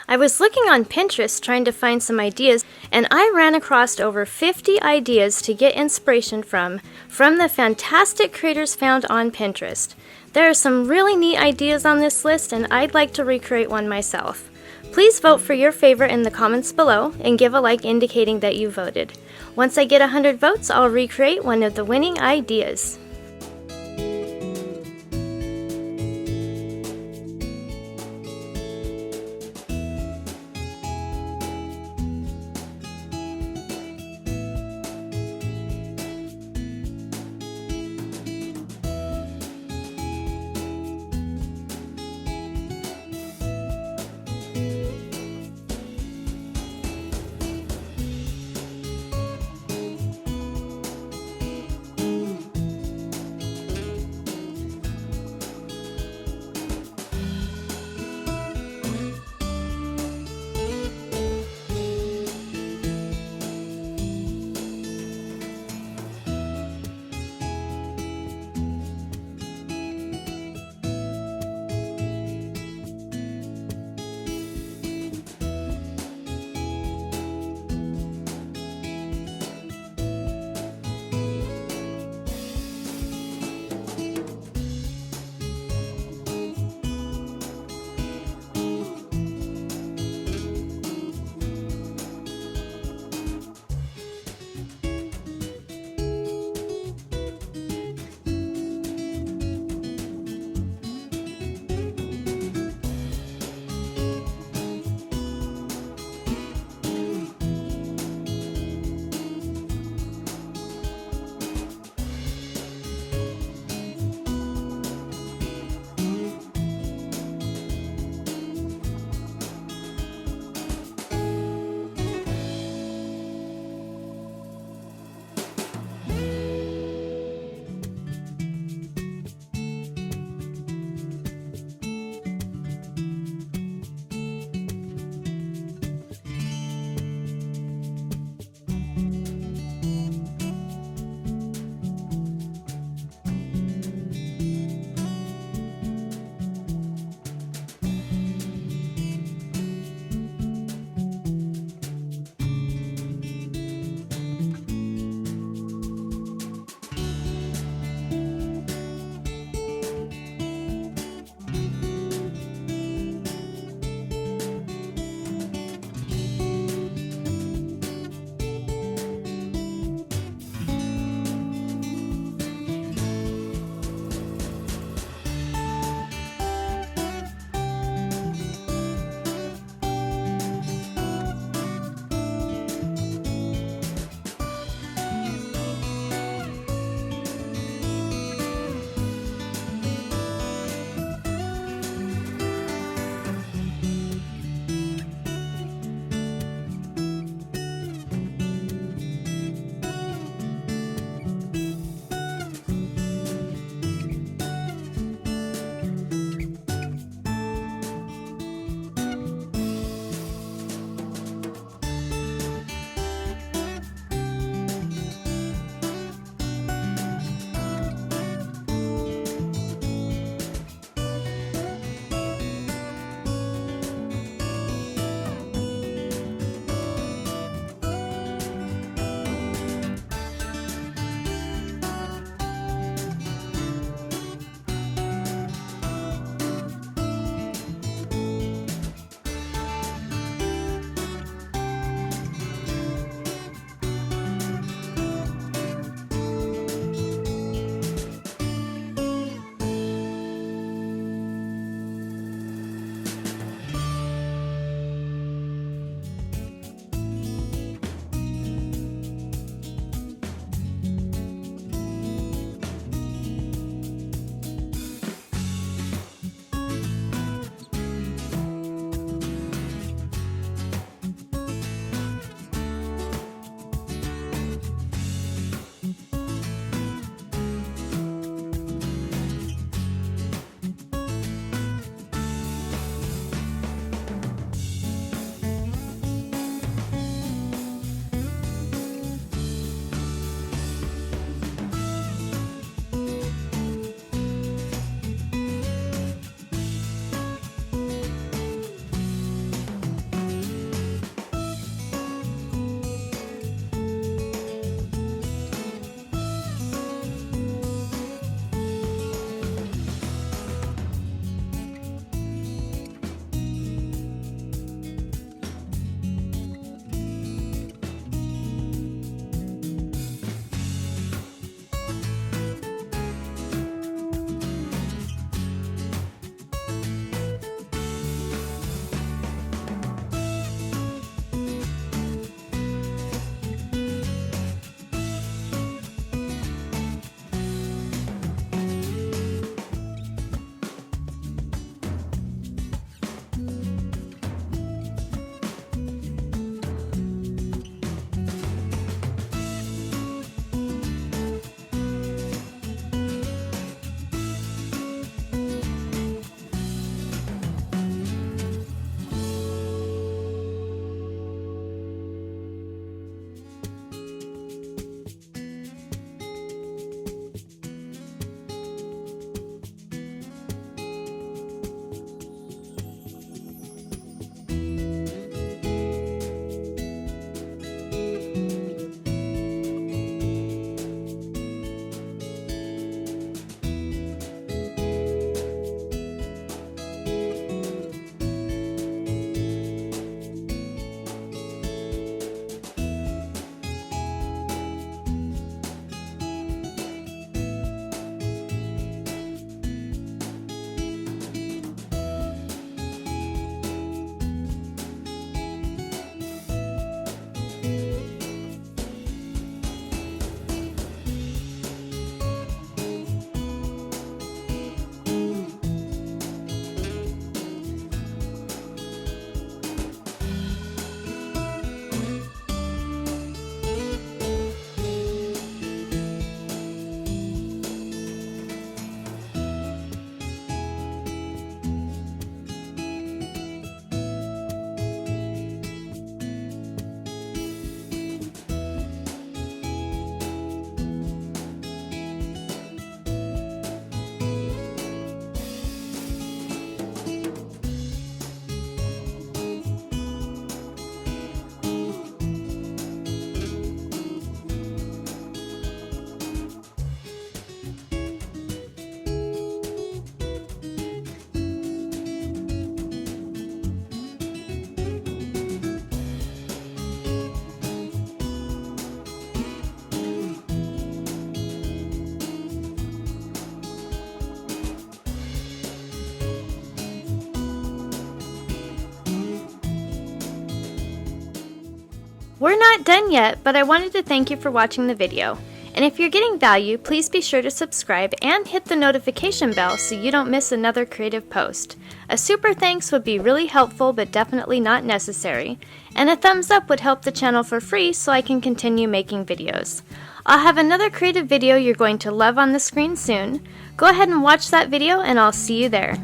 I was looking on Pinterest trying to find some ideas, and I ran across over 50 ideas to get inspiration from the fantastic creators found on Pinterest. There are some really neat ideas on this list, and I'd like to recreate one myself. Please vote for your favorite in the comments below and give a like indicating that you voted. Once I get 100 votes, I'll recreate one of the winning ideas. We're not done yet, but I wanted to thank you for watching the video. And if you're getting value, please be sure to subscribe and hit the notification bell so you don't miss another creative post. A super thanks would be really helpful but definitely not necessary. And a thumbs up would help the channel for free so I can continue making videos. I'll have another creative video you're going to love on the screen soon. Go ahead and watch that video and I'll see you there.